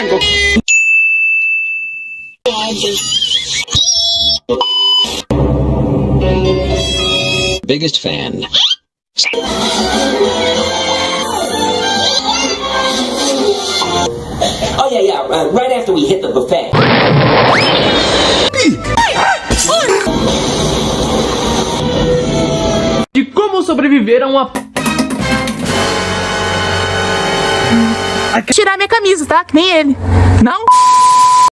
frango. Biggest fan. Oh yeah, right after we hit the buffet. De como sobreviver a uma... Tirar minha camisa, tá? Que nem ele. Não?